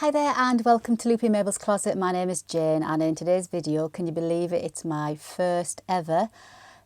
Hi there and welcome to Loopy Mabel's Closet. My name is Jane and in today's video, can you believe it, it's my first ever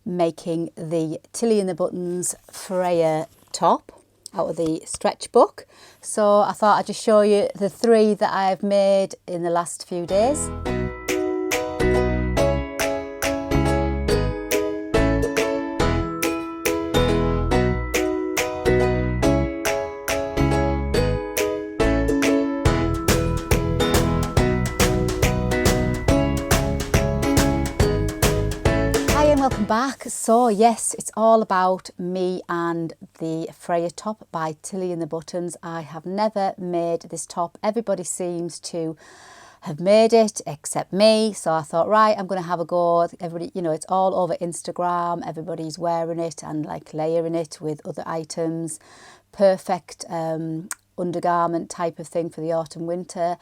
making the Tilly and the Buttons Freya top out of the stretch book. So I thought I'd just show you the three that I've made in the last few days. Welcome back. So yes, it's all about me and the Freya top by Tilly and the Buttons. I have never made this top. Everybody seems to have made it except me. So I thought, right, I'm going to have a go. Everybody, you know, it's all over Instagram. Everybody's wearing it and like layering it with other items. Perfect undergarment type of thing for the autumn winter.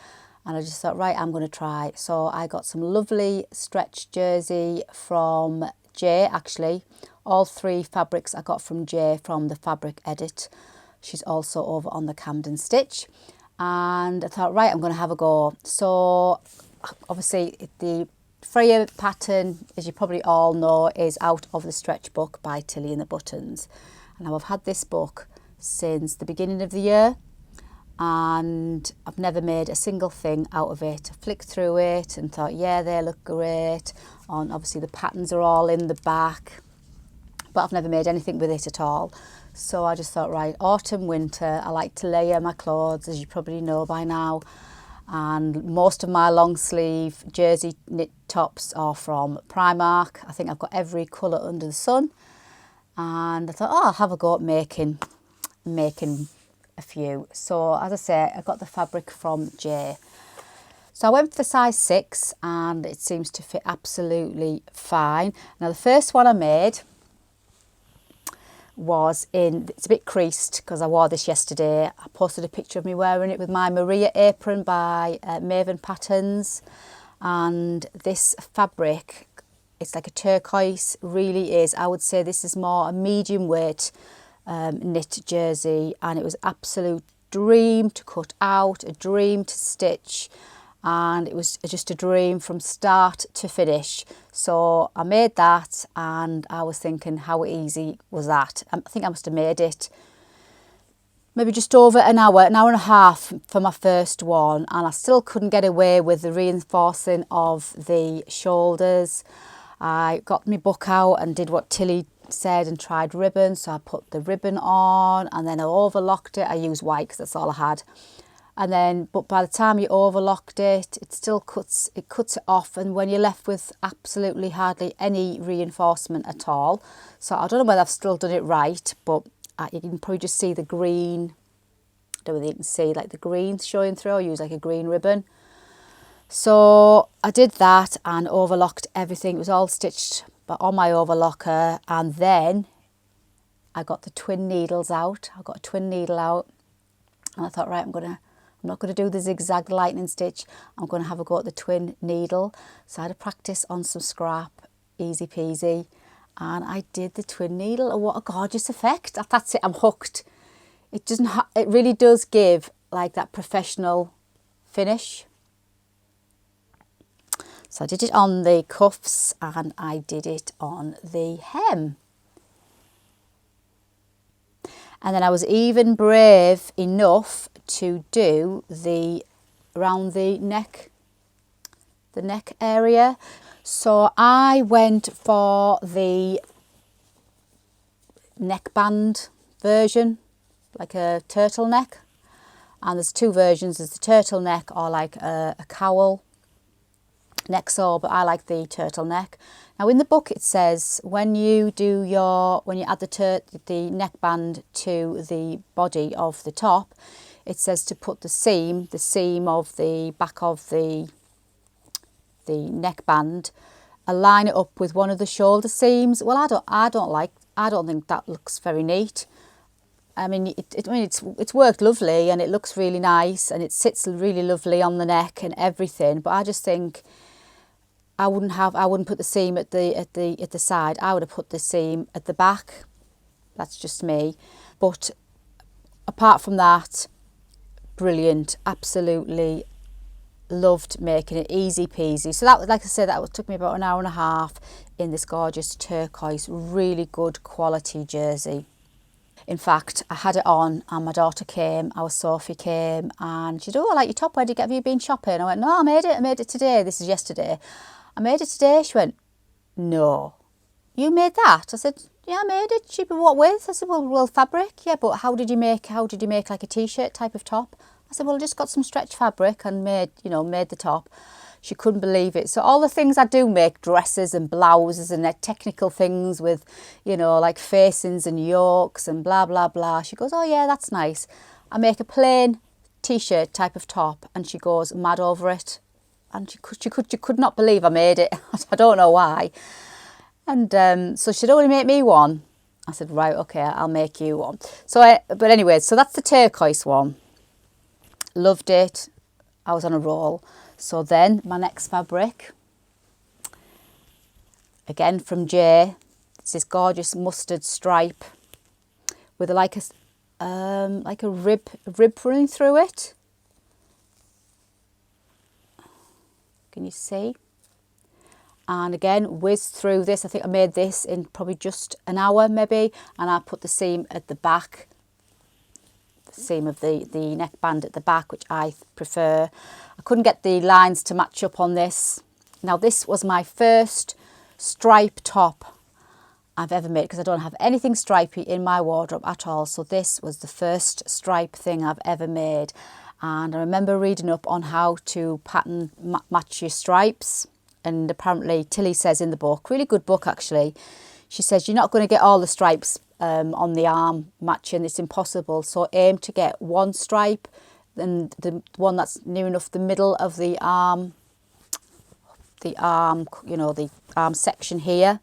And I just thought, right, I'm going to try. So I got some lovely stretch jersey from Jay, actually. All three fabrics I got from Jay from the Fabric Edit. She's also over on the Camden Stitch. And I thought, right, I'm going to have a go. So obviously the Freya pattern, as you probably all know, is out of the stretch book by Tilly and the Buttons. And now I've had this book since the beginning of the year. And I've never made a single thing out of it. I flicked through it and thought, yeah, they look great. And obviously the patterns are all in the back, but I've never made anything with it at all. So I just thought, right, autumn, winter, I like to layer my clothes, as you probably know by now. And most of my long sleeve jersey knit tops are from Primark. I think I've got every colour under the sun. And I thought, oh, I'll have a go at making a few. So as I say, I got the fabric from Jay. So I went for the size 6 and it seems to fit absolutely fine. Now the first one I made was it's a bit creased because I wore this yesterday. I posted a picture of me wearing it with my Maria apron by Maven Patterns. And this fabric, it's like a turquoise, really is. I would say this is more a medium weight knit jersey, and it was absolute dream to cut out, a dream to stitch, and it was just a dream from start to finish. So I made that and I was thinking, how easy was that? I think I must have made it maybe just over an hour and a half for my first one, and I still couldn't get away with the reinforcing of the shoulders. I got my book out and did what Tilly said and tried ribbon. So I put the ribbon on and then I overlocked it. I used white because that's all I had. And then, but by the time you overlocked it, it still cuts it off, and when you're left with absolutely hardly any reinforcement at all. So I don't know whether I've still done it right, but you can probably just see the green. I don't know whether you can see like the green showing through. I use like a green ribbon. So I did that and overlocked everything. It was all stitched on my overlocker, and then I got the twin needles out. I got a twin needle out and I thought, right, I'm not going to do the zigzag lightning stitch. I'm going to have a go at the twin needle. So I had a practice on some scrap, easy peasy, and I did the twin needle, and what a gorgeous effect. That's it, I'm hooked. It really does give like that professional finish. So I did it on the cuffs and I did it on the hem. And then I was even brave enough to do around the neck area. So I went for the neckband version, like a turtleneck. And there's two versions. There's the turtleneck or like a cowl neck sew, but I like the turtleneck. Now in the book it says when you add the neckband to the body of the top, it says to put the seam of the back of the neckband, align it up with one of the shoulder seams. Well, I don't think that looks very neat. I mean, it's worked lovely and it looks really nice and it sits really lovely on the neck and everything, but I just think I wouldn't put the seam at the side. I would have put the seam at the back. That's just me. But apart from that, brilliant, absolutely loved making it, easy peasy. So that, like I said, that took me about an hour and a half in this gorgeous turquoise, really good quality jersey. In fact, I had it on and my daughter came, our Sophie came, and she said, oh, I like your top, have you been shopping? I went, no, I made it today. This is yesterday. I made it today. She went, no, you made that? I said, yeah, I made it. She said, what with? I said, well, fabric. Yeah, but how did you make like a t-shirt type of top? I said, well, I just got some stretch fabric and made the top. She couldn't believe it. So all the things I do make, dresses and blouses and technical things with, like facings and yokes and blah, blah, blah. She goes, oh yeah, that's nice. I make a plain t-shirt type of top and she goes mad over it. And she could not believe I made it. I don't know why. And so she'd only make me one. I said, right, okay, I'll make you one. But anyway, so that's the turquoise one. Loved it. I was on a roll. So then my next fabric, again from Jay, it's this gorgeous mustard stripe with like a rib running through it. Can you see? And again, whizzed through this. I think I made this in probably just an hour maybe, and I put the seam at the back, the seam of the neckband at the back, which I prefer. I couldn't get the lines to match up on this. Now this was my first stripe top I've ever made, because I don't have anything stripy in my wardrobe at all. So this was the first stripe thing I've ever made. And I remember reading up on how to pattern match your stripes. And apparently Tilly says in the book, really good book actually, she says you're not going to get all the stripes on the arm matching. It's impossible. So aim to get one stripe, and the one that's near enough the middle of the arm, the arm section here.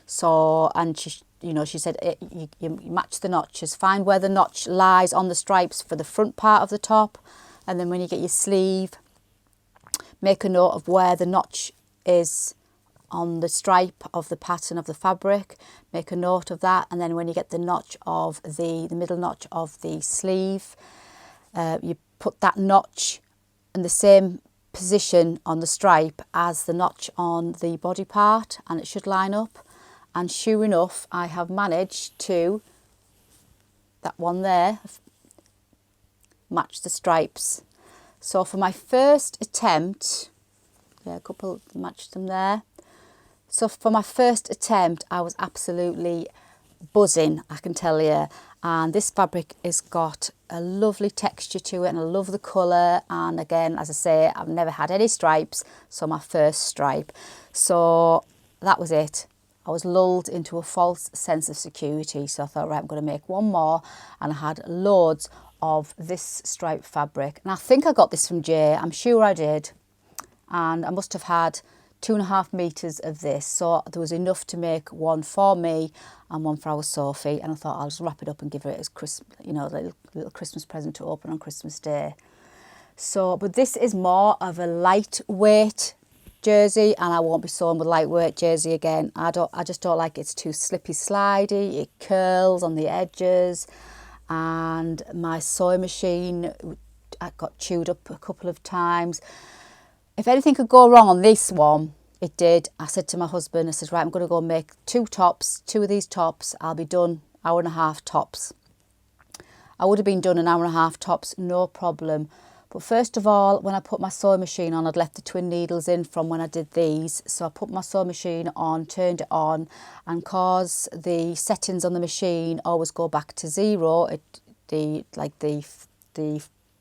So, and she said you match the notches, find where the notch lies on the stripes for the front part of the top, and then when you get your sleeve, make a note of where the notch is on the stripe of the pattern of the fabric, make a note of that, and then when you get the notch of the middle notch of the sleeve, you put that notch in the same position on the stripe as the notch on the body part, and it should line up. And sure enough, I have managed to, that one there, match the stripes. So for my first attempt, yeah, a couple matched them there. So for my first attempt, I was absolutely buzzing, I can tell you. And this fabric has got a lovely texture to it, and I love the colour. And again, as I say, I've never had any stripes, so my first stripe. So that was it. I was lulled into a false sense of security. So I thought, right, I'm going to make one more. And I had loads of this striped fabric. And I think I got this from Jay. I'm sure I did. And I must have had 2.5 meters of this. So there was enough to make one for me and one for our Sophie. And I thought I'll just wrap it up and give it as a little Christmas present to open on Christmas Day. So, but this is more of a lightweight jersey, and I won't be sewing with lightweight jersey again. I just don't like it. It's too slippy slidey, it curls on the edges, and my sewing machine, I got chewed up a couple of times. If anything could go wrong on this one, it did. I said to my husband, I said, right, I'm going to go make 2 of these tops. I'll be done, hour and a half tops. I would have been done an hour and a half tops, no problem. But first of all, when I put my sewing machine on, I'd left the twin needles in from when I did these. So I put my sewing machine on, turned it on, and cause the settings on the machine always go back to 0, the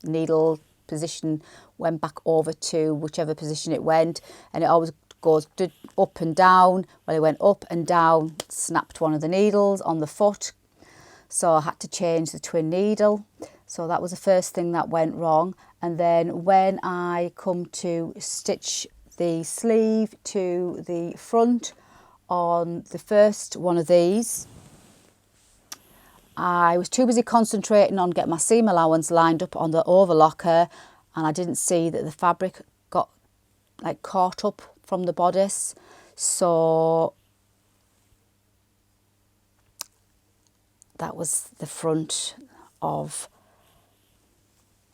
needle position went back over to whichever position it went, and it always goes up and down. Well, it went up and down, snapped one of the needles on the foot. So I had to change the twin needle. So that was the first thing that went wrong. And then when I come to stitch the sleeve to the front on the first one of these, I was too busy concentrating on getting my seam allowance lined up on the overlocker, and I didn't see that the fabric got like caught up from the bodice. So that was the front of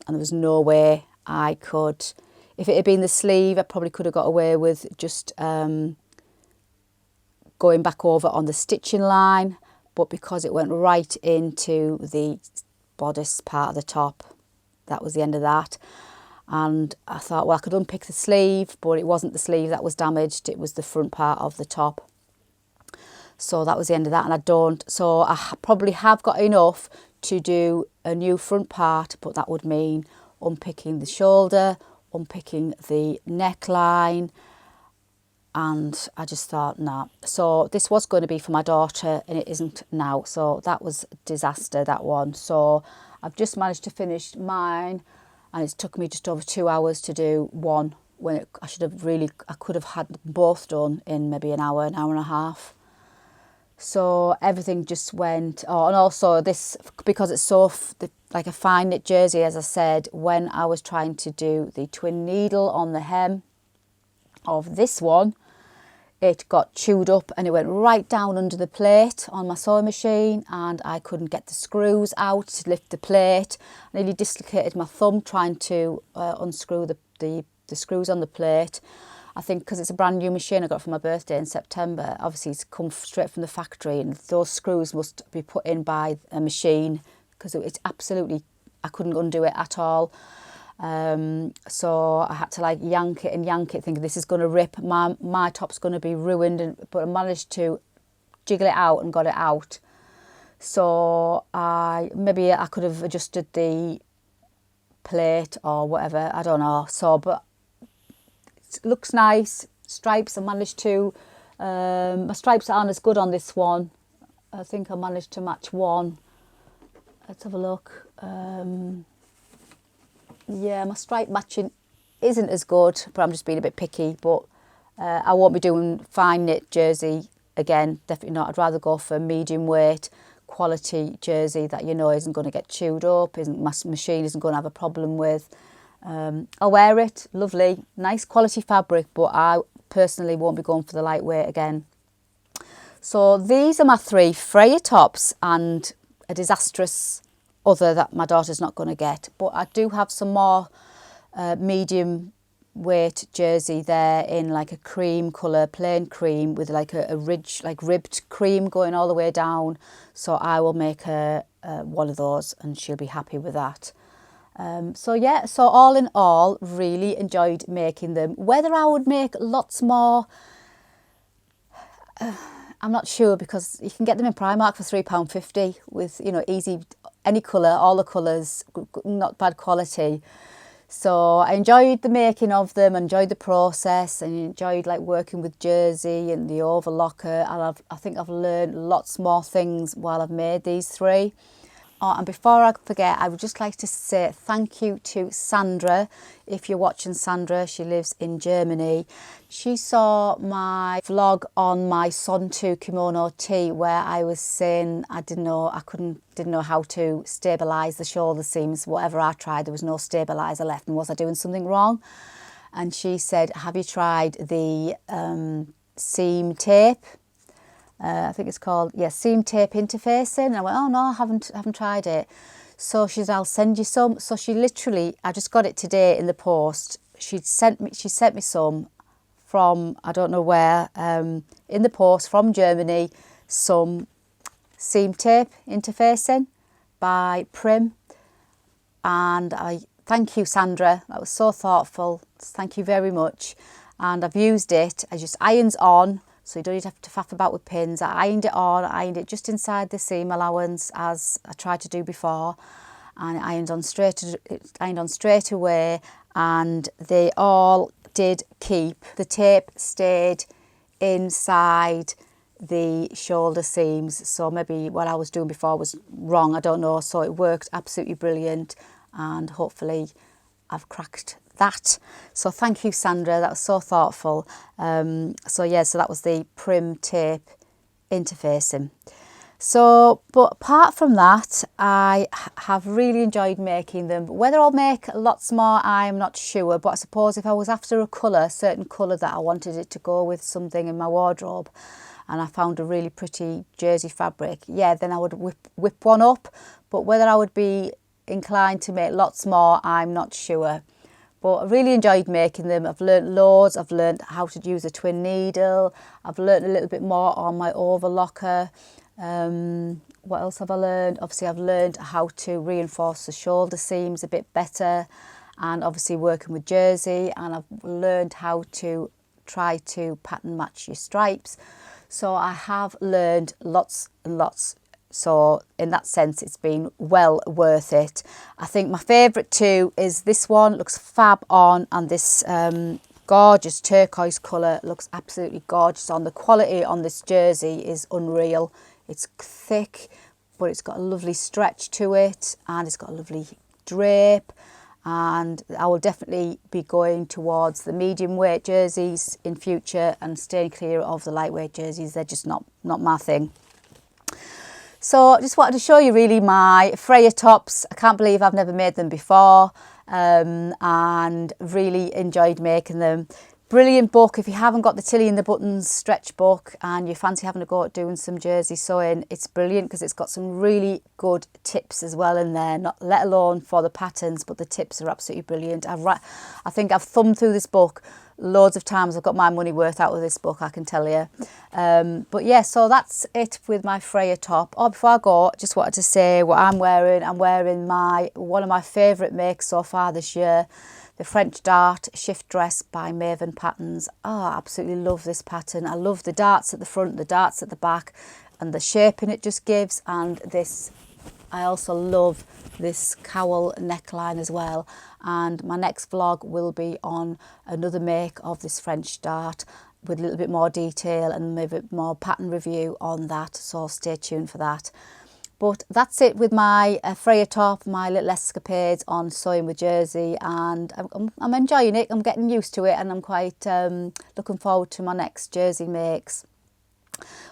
and there was no way I could. If it had been the sleeve, I probably could have got away with just going back over on the stitching line, but because it went right into the bodice part of the top, that was the end of that. And I thought, well, I could unpick the sleeve, but it wasn't the sleeve that was damaged, it was the front part of the top. So that was the end of that, and I don't. So I probably have got enough to do a new front part, but that would mean unpicking the shoulder, unpicking the neckline, and I just thought, nah. So this was going to be for my daughter, and it isn't now. So that was a disaster, that one. So I've just managed to finish mine, and it's took me just over 2 hours to do one, when I could have had both done in maybe an hour and a half. So everything just went, oh, and also this, because it's so like a fine knit jersey, as I said, when I was trying to do the twin needle on the hem of this one, it got chewed up and it went right down under the plate on my sewing machine, and I couldn't get the screws out to lift the plate. I nearly dislocated my thumb trying to unscrew the screws on the plate. I think because it's a brand new machine I got for my birthday in September, obviously it's come straight from the factory, and those screws must be put in by a machine, because it's absolutely, I couldn't undo it at all. So I had to like yank it, thinking this is going to rip, my top's going to be ruined, but I managed to jiggle it out and got it out. So maybe I could have adjusted the plate or whatever, I don't know. So, but it looks nice. Stripes, I managed to, my stripes aren't as good on this one. I think I managed to match one. Let's have a look. Yeah, my stripe matching isn't as good, but I'm just being a bit picky. But I won't be doing fine knit jersey again, definitely not. I'd rather go for medium weight quality jersey that you know isn't going to get chewed up, my machine isn't going to have a problem with. I'll wear it, lovely, nice quality fabric, but I personally won't be going for the lightweight again. So these are my 3 Freya tops and a disastrous other that my daughter's not going to get. But I do have some more medium weight jersey there in like a cream colour, plain cream, with like a ridge, like ribbed cream going all the way down. So I will make her one of those, and she'll be happy with that. So yeah, so all in all, really enjoyed making them. Whether I would make lots more, I'm not sure, because you can get them in Primark for £3.50 with, you know, easy, any colour, all the colours, not bad quality. So I enjoyed the making of them, enjoyed the process, and enjoyed like working with jersey and the overlocker. And I think I've learned lots more things while I've made these 3. Oh, and before I forget, I would just like to say thank you to Sandra. If you're watching, Sandra, she lives in Germany. She saw my vlog on my Son2 kimono tee, where I was saying I didn't know how to stabilise the shoulder seams. Whatever I tried, there was no stabiliser left, and was I doing something wrong? And she said, have you tried the seam tape? I think it's called, yeah, seam tape interfacing. And I went, oh no, I haven't tried it. So she said, I'll send you some. So she literally, I just got it today in the post. She sent me some from, I don't know where, in the post from Germany, some seam tape interfacing by Prim. And I thank you, Sandra. That was so thoughtful. Thank you very much. And I've used it. I just irons on, so you don't have to faff about with pins. I ironed it on, I ironed it just inside the seam allowance, as I tried to do before, and it ironed on straight away, and they all did keep. The tape stayed inside the shoulder seams, so maybe what I was doing before was wrong, I don't know. So it worked absolutely brilliant, and hopefully I've cracked that. So thank you, Sandra, that was so thoughtful. So yeah, so that was the Prim tape interfacing. So, but apart from that, I have really enjoyed making them. Whether I'll make lots more, I'm not sure, but I suppose if I was after a colour, certain colour that I wanted it to go with something in my wardrobe, and I found a really pretty jersey fabric, yeah, then I would whip one up. But whether I would be inclined to make lots more, I'm not sure. But I really enjoyed making them. I've learnt loads. I've learnt how to use a twin needle. I've learnt a little bit more on my overlocker. What else have I learned? Obviously, I've learned how to reinforce the shoulder seams a bit better, and obviously working with jersey, and I've learned how to try to pattern match your stripes. So I have learned lots and lots. So in that sense, it's been well worth it. I think my favourite too is this one. It looks fab on, and this gorgeous turquoise colour looks absolutely gorgeous on. The quality on this jersey is unreal. It's thick, but it's got a lovely stretch to it, and it's got a lovely drape. And I will definitely be going towards the medium weight jerseys in future and staying clear of the lightweight jerseys. They're just not my thing. So I just wanted to show you really my Freya tops. I can't believe I've never made them before, and really enjoyed making them. Brilliant book. If you haven't got the Tilly and the Buttons stretch book and you fancy having a go at doing some jersey sewing, it's brilliant because it's got some really good tips as well in there, not let alone for the patterns, but the tips are absolutely brilliant. I think I've thumbed through this book loads of times. I've got my money worth out of this book, I can tell you. But yeah, so that's it with my Freya top. Oh, before I go, just wanted to say what I'm wearing. I'm wearing one of my favourite makes so far this year, the French Dart Shift Dress by Maven Patterns. Oh, I absolutely love this pattern. I love the darts at the front, the darts at the back, and the shaping it just gives. And this, I also love this cowl neckline as well. And my next vlog will be on another make of this French Dart with a little bit more detail and maybe more pattern review on that. So stay tuned for that. But that's it with my Freya top, my little escapades on sewing with jersey, and I'm enjoying it. I'm getting used to it, and I'm quite looking forward to my next jersey makes.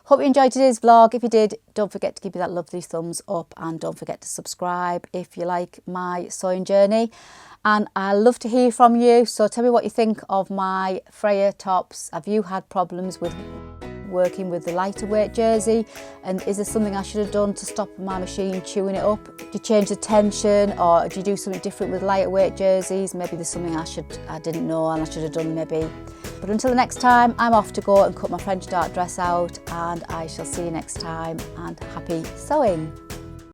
Hope you enjoyed today's vlog. If you did, don't forget to give me that lovely thumbs up, and don't forget to subscribe if you like my sewing journey. And I love to hear from you, so tell me what you think of my Freya tops. Have you had problems with working with the lighter weight jersey, and is there something I should have done to stop my machine chewing it up? Do you change the tension, or do you do something different with lighter weight jerseys? Maybe there's something I didn't know and I should have done maybe. But until the next time, I'm off to go and cut my French Dart dress out, and I shall see you next time, and happy sewing.